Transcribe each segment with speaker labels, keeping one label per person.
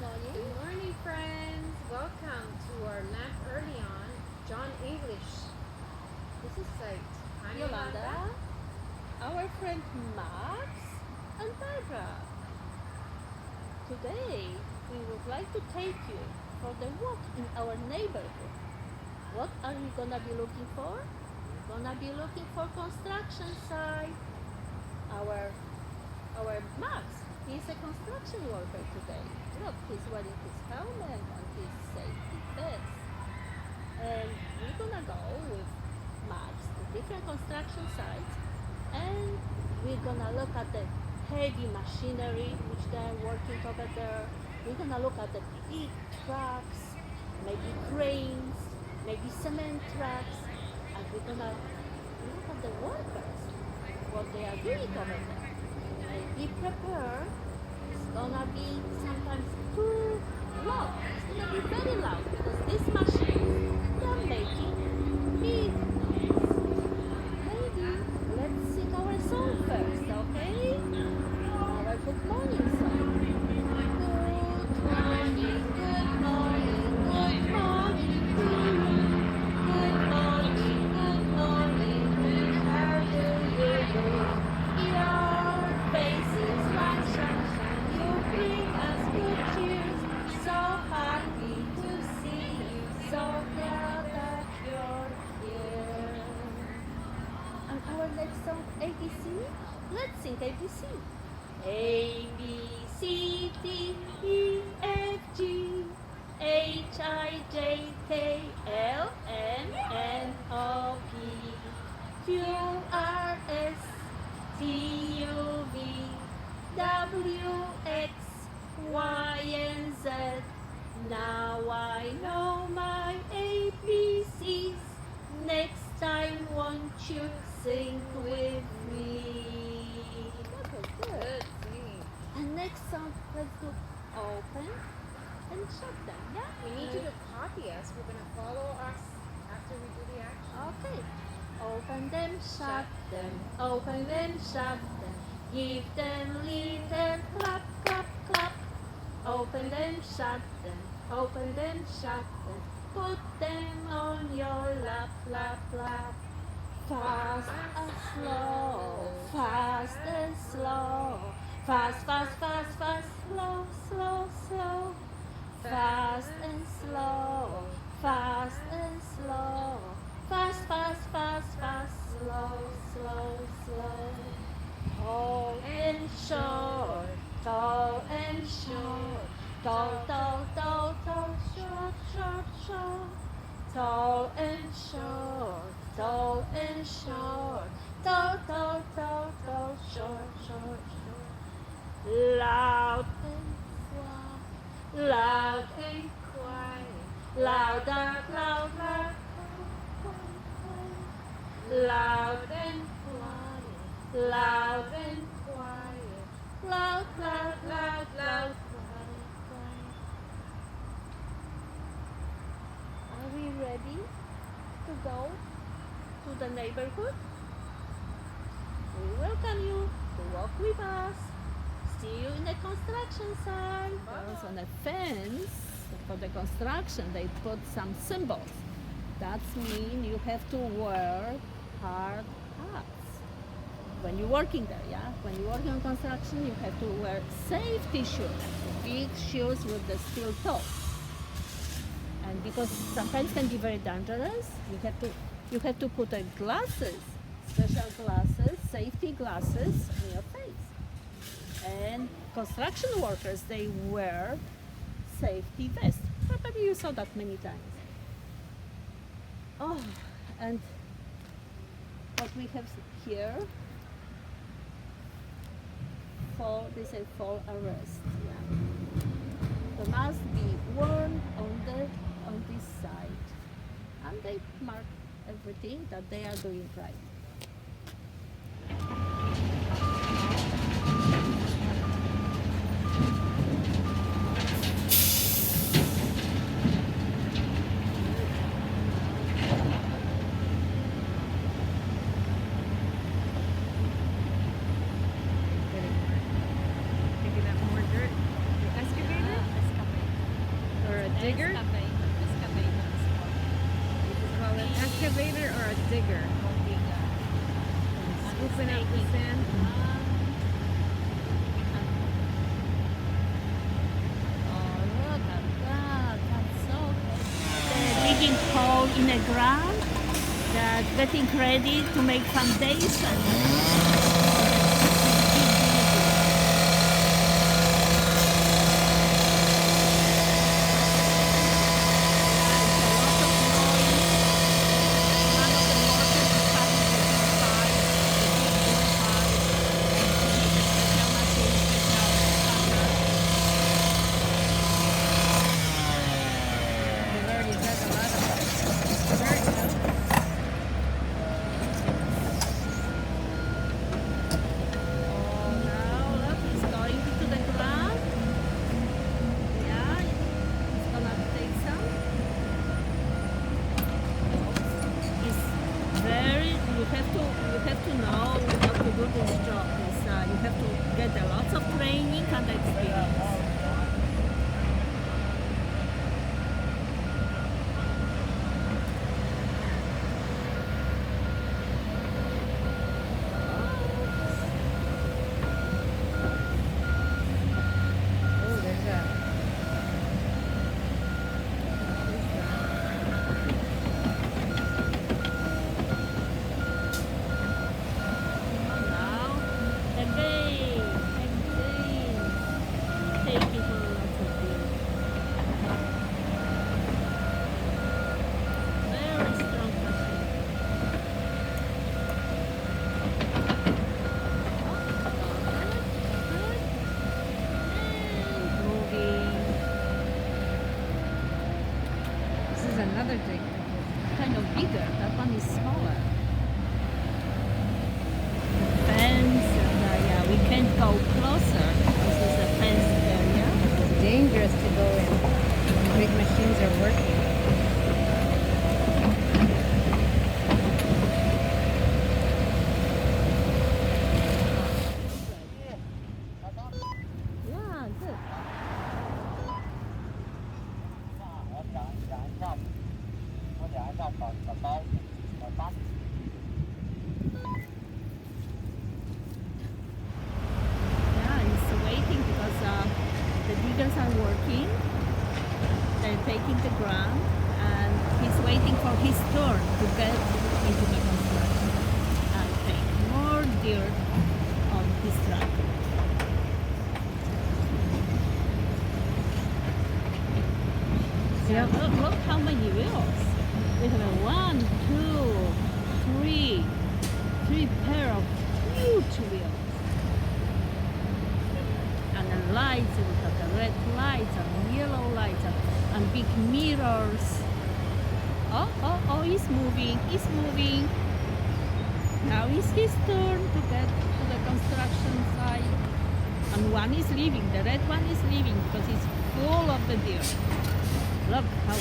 Speaker 1: Good morning, friends. Welcome to our lab early on John English. This is Site. I'm
Speaker 2: Yolanda, our friend Max, and Barbara. Today, we would like to take you for the walk in our neighborhood. What are we gonna be looking for? We're gonna be looking for construction site. Our Max, he's a construction worker today. Look, he's wearing his helmet and his safety vest. And we're gonna go with Max to different construction sites, and we're gonna look at the heavy machinery which they're working over there. We're gonna look at the big trucks, maybe cranes, maybe cement trucks, and we're gonna look at the workers, what they are doing over there. And be prepared. It's gonna be sometimes too loud. It's gonna be very loud because this machine they're making big noise. Maybe let's sing our song first, okay? Our good morning song. Good morning, good morning, good morning to you. Good morning, good morning, how do you do? Your faces like sunshine, you bring us good cheers. So happy to see you, so glad that you're here. And our next song, ABC. Let's sing ABC. A, B, C, D, E, F, G, H, I, J, K, L, M, N, O, P, Q, R, S, T, U, V, W, X, Y, and Z. Now I know my ABCs. Next time, won't you sing with me? That was good.
Speaker 1: Good singing.
Speaker 2: And next song, let's do open and shut them. Yeah.
Speaker 1: We need you to copy us. We're going to follow us after we do the action.
Speaker 2: Okay. Open them, shut them. Open them, shut them. Give them little clap, clap, clap. Open them, shut them. Open them, shut them. Put them on your lap, lap, lap. Fast and slow, fast and slow. Fast, fast, fast, fast, slow, slow, slow. Fast and slow, fast and slow. Fast, fast, fast, fast, slow, slow, slow. Tall and short, tall and short. Tall, tall, tall, tall, short, short, short. Tall and short, tall and short. Tall, tall, tall, tall, short, short, short. Loud and quiet, loud and quiet. Loud, loud, loud, loud. Loud and quiet, loud and quiet. Loud, loud, loud, loud. Are we ready to go to the neighborhood? We welcome you to walk with us. See you in the construction site. There's on a fence for the construction, they put some symbols. That means you have to wear hard hats. When you're working there, yeah? When you're working on construction, you have to wear safety shoes, big shoes with the steel toes. And because sometimes can be very dangerous, you have to put glasses, special glasses, safety glasses on your face. And construction workers, they wear safety vests. Probably you saw that many times. Oh, and what we have here, they say fall arrest. Yeah. They must be worn on this side, and they mark everything that they are doing right.
Speaker 1: Picking up more dirt. The excavator? digger?
Speaker 2: Excavator. Excavator is
Speaker 1: Is it called an excavator or a digger?
Speaker 2: called digger.
Speaker 1: Scooping up the sand.
Speaker 2: Oh, look at that. That's so good. They're digging hole in the ground. They're getting ready to make foundation.
Speaker 1: They've already dug a lot of dirt out.
Speaker 2: You have to know how to do this job. You have to get a lot of training and experience.
Speaker 1: Oh, there's a.
Speaker 2: Now, again, taking for lots of beer. Very strong machine. And moving.
Speaker 1: This is another digger.
Speaker 2: Kind of bigger. That one is smaller. Fence, and yeah, we can't go closer because it's a fenced area.
Speaker 1: It's dangerous to go in when big machines are working.
Speaker 2: Yeah, good. Yeah, he's waiting because the diggers are working. They're taking the ground, and he's waiting for his turn to get into the construction and take more dirt on his truck. Yeah, look how many wheels. We have a 1, 2, 3 pair of huge wheels. And the lights, we have the red lights and yellow lights and big mirrors. Oh, he's moving, Now it's his turn to get to the construction site. And one is leaving, the red one is leaving because it's full of the dirt. Look how,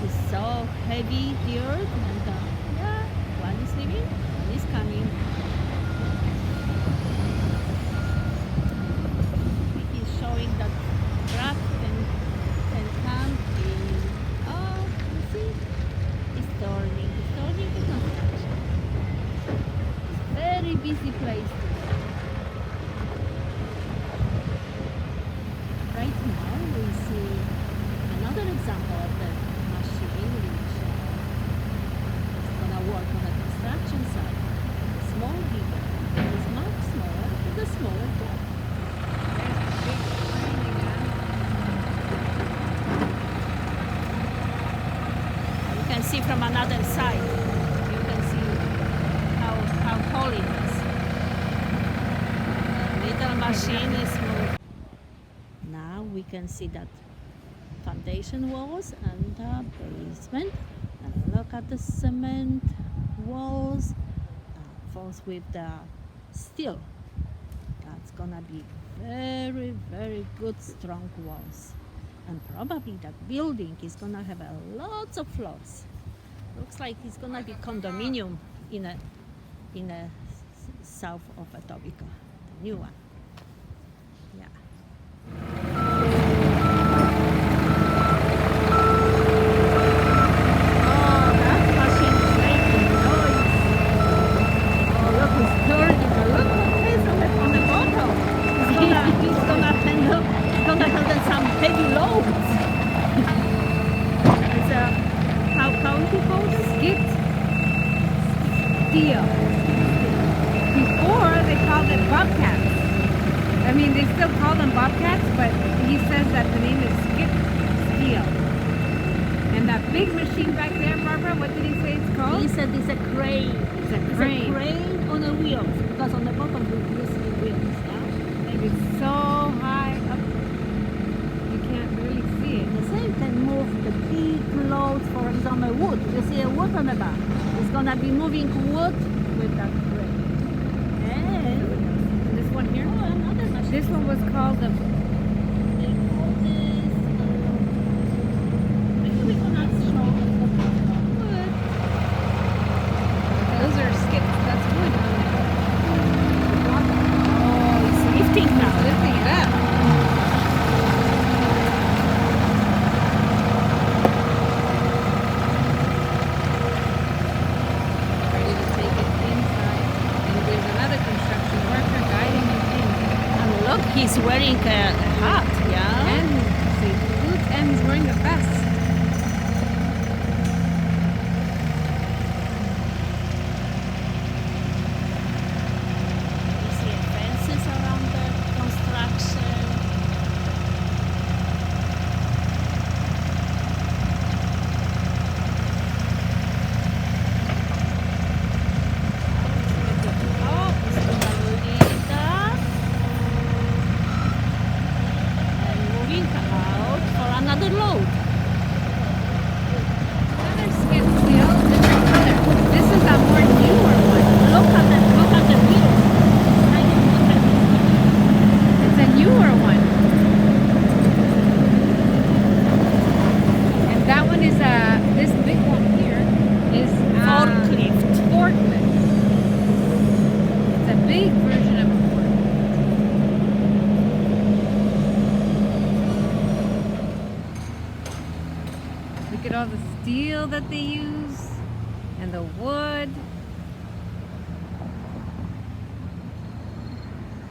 Speaker 2: it's so heavy dirt, and yeah, one is leaving, one is coming. It is showing that truck can come in. Oh, you see, it's turning to construction. Very busy place today. Right now we see another example of the machine which is gonna work on a construction site. Small digger. It's much smaller with a smaller job.
Speaker 1: There's the big crane again.
Speaker 2: You can see from another side. You can see how tall it is. The little machine is moving. Now we can see that foundation walls and the basement, and look at the cement walls falls with the steel. That's gonna be very good strong walls, and probably that building is gonna have a lots of floors. Looks like it's gonna be condominium in a south of Etobicoke, the new one. Yeah. wheels. It's a how is it called?
Speaker 1: Skid steel. Before they called it bobcats. I mean, they still call them bobcats, but he says that the name is skid steel. And that big machine back there, Barbara, what did he say it's called?
Speaker 2: He said it's a crane.
Speaker 1: It's a crane.
Speaker 2: It's a crane on a wheels, because on the bottom you see wheels. Yeah?
Speaker 1: And it's so high up, you can't really see it.
Speaker 2: The same can move the big loads, for example, wood. You see a wood on the back. It's gonna be moving wood with that crane. And
Speaker 1: This one here?
Speaker 2: oh, another machine.
Speaker 1: This one was called the...
Speaker 2: They call this. Maybe we cannot show the wood.
Speaker 1: Those are skids. That's wood on there.
Speaker 2: Oh, it's lifting now.
Speaker 1: Lifting it up. Ready to take it inside. And there's another construction worker guiding it in.
Speaker 2: And look, he's wearing a hat, yeah?
Speaker 1: And see boots, and he's wearing a vest.
Speaker 2: You see fences around the construction. Oh, it's gonna lead up and moving out for another load.
Speaker 1: Another skid steel, different color. This is a more newer one.
Speaker 2: Look at the wheels.
Speaker 1: It's a newer one. And that one is this big one here is
Speaker 2: Forklift.
Speaker 1: forklift. It's a big version of a forklift. Look at all the steel that they use and the wood.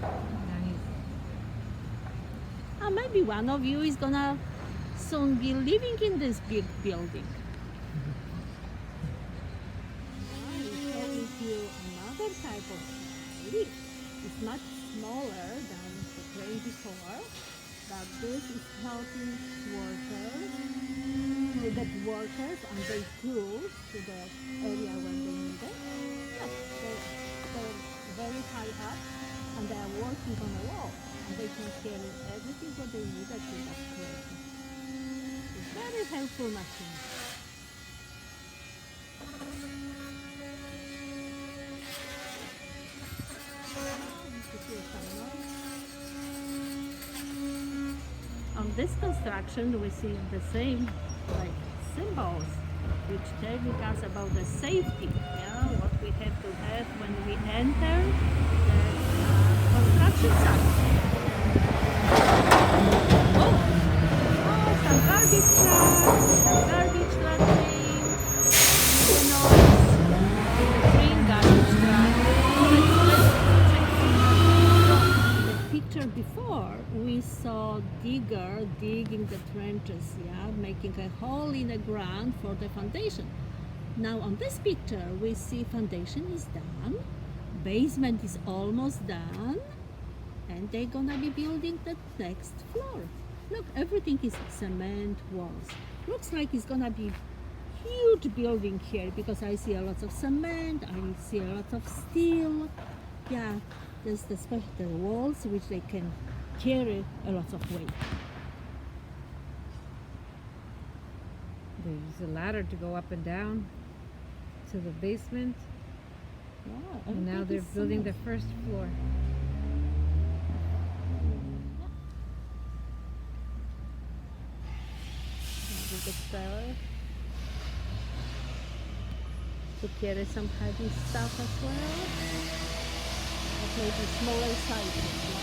Speaker 1: Now he's
Speaker 2: Maybe one of you is gonna soon be living in this big building. Now we're showing you another type of lift. It's much smaller than the crane before, but this is helping workers to get workers and their tools to the area where they need it. Yes, they're very high up and they are working on a wall and they can carry everything what they need to that crane. It's very helpful machine. On this construction we see the same like symbols which telling us about the safety, yeah, what we have to have when we enter the construction site. Some garbage trucks, some garbage trucking, the green garbage truck. The picture before we saw digger digging the trenches, yeah, making a hole in the ground for the foundation. Now on this picture we see foundation is done, basement is almost done, and they're gonna be building the next floor. Look, everything is cement walls. Looks like it's gonna be huge building here because I see a lot of cement, I see a lot of steel. Yeah, there's the walls which they can carry a lot of weight.
Speaker 1: they use a ladder to go up and down to the basement.
Speaker 2: Wow,
Speaker 1: And now they're
Speaker 2: everything is
Speaker 1: building the
Speaker 2: cement.
Speaker 1: first floor.
Speaker 2: With the trailer to carry some heavy stuff as well. But maybe smaller sizes. Yeah?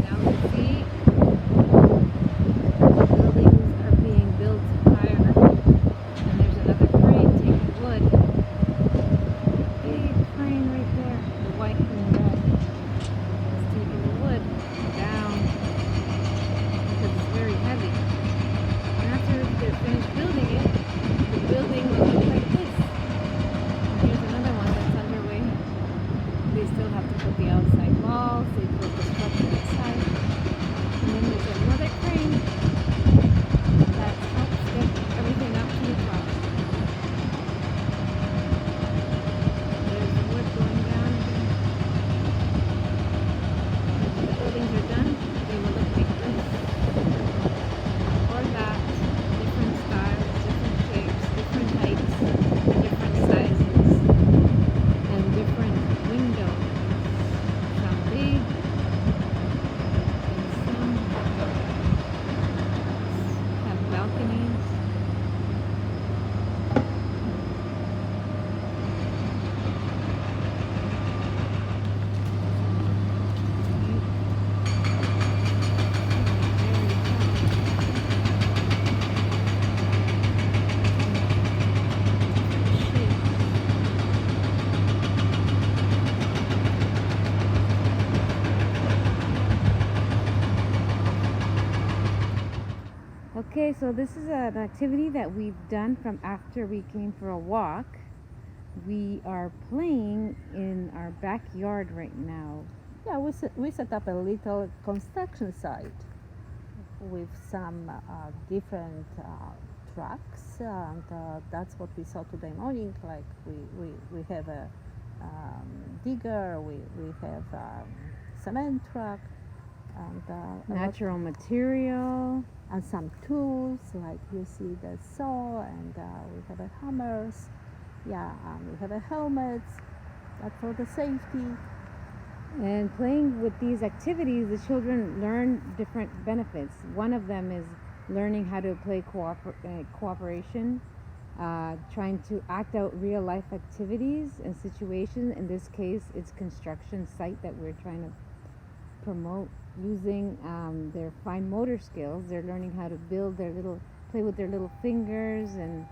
Speaker 1: Now we see buildings are being built higher, and there's another crane taking wood. Big crane right there, the white and red. have to put the outside walls, they put the structure inside. And then there's another crane that helps get everything up to the top. There's the wood going down again. When the buildings are done, they will look like this. Or that. Different styles, different shapes, different heights, different sizes, and different windows. Some big, and some have balconies. Okay, so this is an activity that we've done from after we came for a walk. We are playing in our backyard right now.
Speaker 2: Yeah, we set up a little construction site with some different trucks, and that's what we saw today morning. Like we have a digger, we have a cement truck, and
Speaker 1: Natural material.
Speaker 2: and some tools, like you see the saw, and we have a hammers. Yeah, we have a helmets, that's for the safety.
Speaker 1: And playing with these activities, the children learn different benefits. One of them is learning how to play cooperation, trying to act out real life activities and situations. In this case, it's construction site that we're trying to promote using their fine motor skills. They're learning how to play with their little fingers and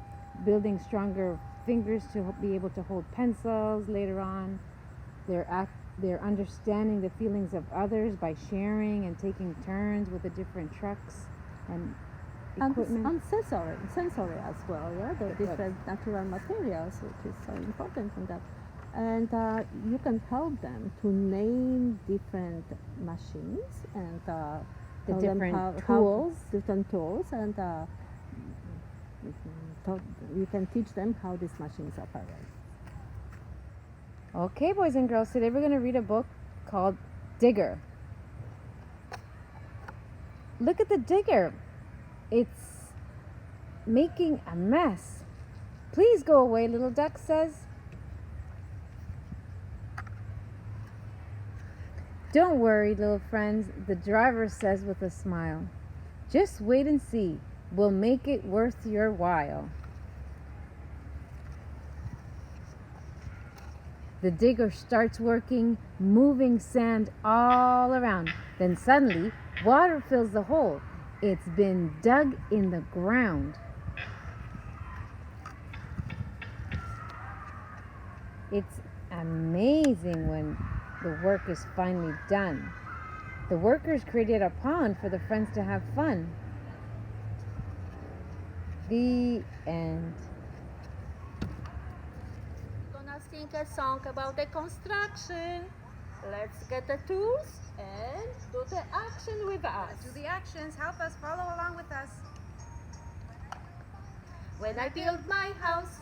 Speaker 1: building stronger fingers to be able to hold pencils later on. They're understanding the feelings of others by sharing and taking turns with the different trucks and equipment.
Speaker 2: And sensory as well, yeah, the different natural materials, which is so important in that. And you can help them to name different machines and
Speaker 1: The
Speaker 2: tell them
Speaker 1: different
Speaker 2: different tools, and you can teach them how these machines operate.
Speaker 1: Okay, boys and girls, today we're going to read a book called Digger. Look at the digger. It's making a mess. Please go away, little duck says. Don't worry, little friends, the driver says with a smile. Just wait and see. We'll make it worth your while. The digger starts working, moving sand all around. Then suddenly, water fills the hole. It's been dug in the ground. It's amazing when the work is finally done. The workers created a pond for the friends to have fun. The end.
Speaker 2: We're gonna sing a song about the construction. Let's get the tools and do the action with us.
Speaker 1: Let's do the actions. Help us. Follow along with us.
Speaker 2: When I build my house,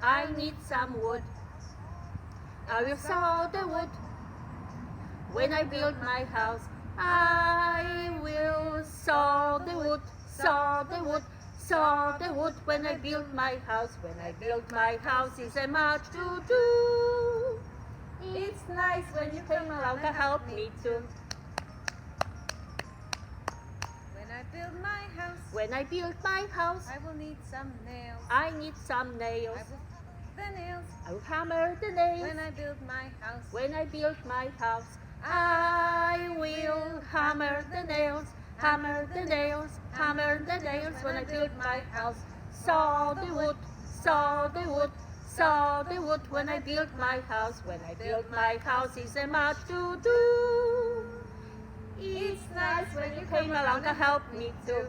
Speaker 2: I need some wood. I will saw the wood. When I build my house, I will saw the wood, saw the wood, saw the wood. When I build my house, is a much to do. It's nice when you come along to help me too. When I build my house,
Speaker 1: I will need some nails.
Speaker 2: I need some nails.
Speaker 1: The nails.
Speaker 2: I will hammer the nails.
Speaker 1: When I build my house.
Speaker 2: When I build my house, I will hammer the nails, hammer the nails, hammer the nails. When I build my house, saw the wood, saw the wood, saw the wood. When I build my house, is a much to do. It's nice when you came along to help me too.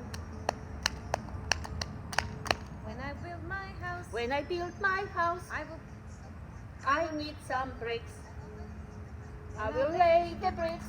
Speaker 1: When I build my house.
Speaker 2: When I build my house,
Speaker 1: I will.
Speaker 2: I need some bricks. I will lay the bricks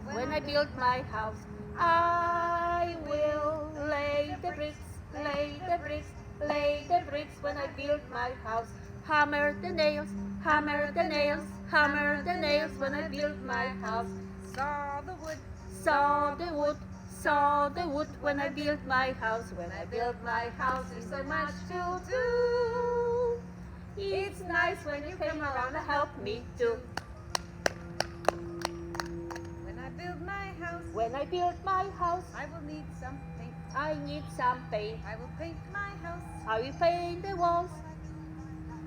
Speaker 2: when I build my house. I will lay the bricks, lay the bricks, lay the bricks when I build my house. Hammer the nails, hammer the nails, hammer the nails when I build my house.
Speaker 1: Saw the wood,
Speaker 2: Saw the wood, saw the wood when I build my house. When I build my house, there's so much to do. It's nice when you came around to help me too.
Speaker 1: when I build my house,
Speaker 2: When I build my house,
Speaker 1: I will need some paint.
Speaker 2: I need some paint.
Speaker 1: I will paint my house.
Speaker 2: I will paint the walls.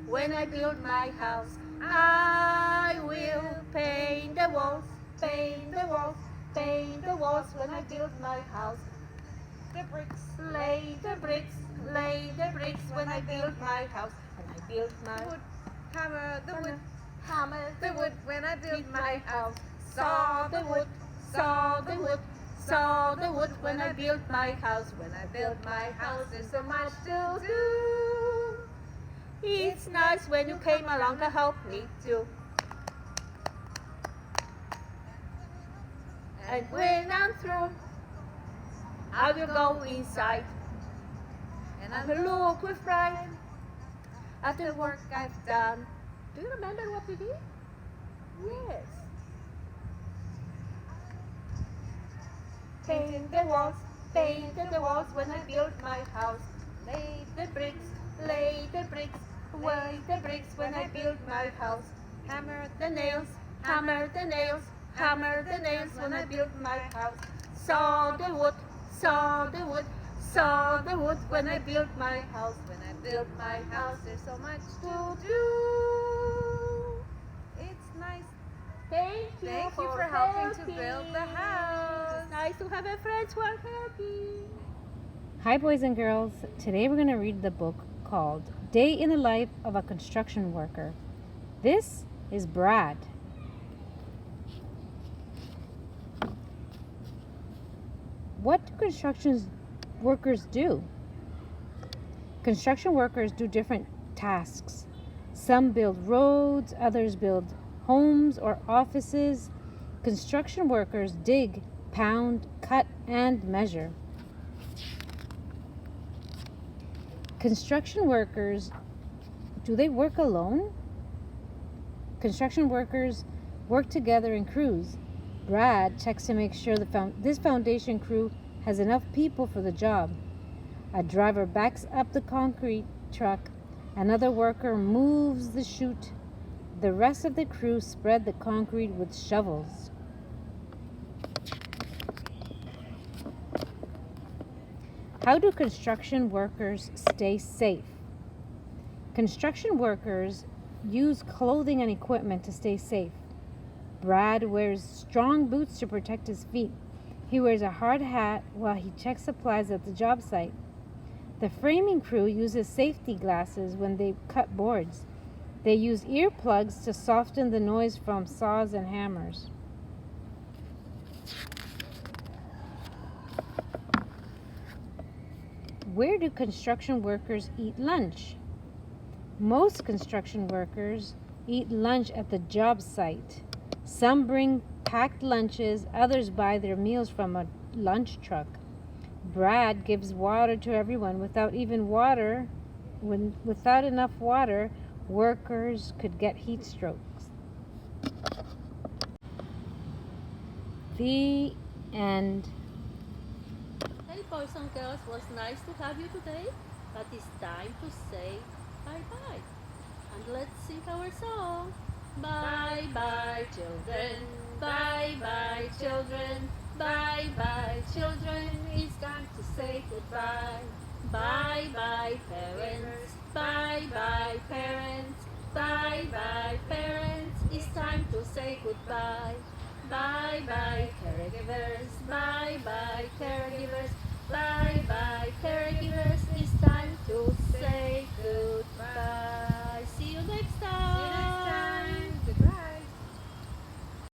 Speaker 2: When I build my house, I will paint the walls, paint the walls, paint the walls when I build my house.
Speaker 1: The bricks,
Speaker 2: Lay the bricks, lay the bricks when I build my house. When I build my
Speaker 1: wood, hammer the wood,
Speaker 2: hammer
Speaker 1: the wood when I build my house.
Speaker 2: Saw the wood, saw the wood, saw the wood when I build my house. When I build my house, there's so much to do. It's nice when you came along to help me too. And when I'm through, I will go inside
Speaker 1: and
Speaker 2: I
Speaker 1: I
Speaker 2: will look with pride at the work I've done. Do you remember what we did? Yes. Painted the walls when I built my house. Laid the bricks, lay the bricks, lay the bricks when I built my house.
Speaker 1: hammer
Speaker 2: The nails, hammer the nails, hammer the nails when I built my house. Saw the wood, saw the wood, saw the wood when I built my house.
Speaker 1: when I build my house. There's so much to
Speaker 2: To
Speaker 1: do.
Speaker 2: do.
Speaker 1: It's nice.
Speaker 2: Thank you
Speaker 1: for helping to build the house.
Speaker 2: It's nice to have a friends who are helping.
Speaker 1: Hi, boys and girls. Today we're going to read the book called Day in the Life of a Construction Worker. This is Brad. What do construction workers do? Construction workers do different tasks. Some build roads, others build homes or offices. Construction workers dig, pound, cut, and measure. Construction workers, do they work alone? Construction workers work together in crews. Brad checks to make sure this foundation crew has enough people for the job. A driver backs up the concrete truck. Another worker moves the chute. The rest of the crew spread the concrete with shovels. How do construction workers stay safe? Construction workers use clothing and equipment to stay safe. Brad wears strong boots to protect his feet. He wears a hard hat while he checks supplies at the job site. The framing crew uses safety glasses when they cut boards. They use earplugs to soften the noise from saws and hammers. Where do construction workers eat lunch? Most construction workers eat lunch at the job site. Some bring packed lunches, others buy their meals from a lunch truck. Brad gives water to everyone. Without enough water, workers could get heat strokes. The end.
Speaker 2: Hey boys and girls, was nice to have you today, but it's time to say bye-bye. And let's sing our song. Bye-bye children, bye-bye children, bye-bye children, it's time to say goodbye. Bye-bye parents, bye-bye parents, bye-bye parents, it's time to say goodbye. Bye-bye caregivers, bye-bye caregivers, bye-bye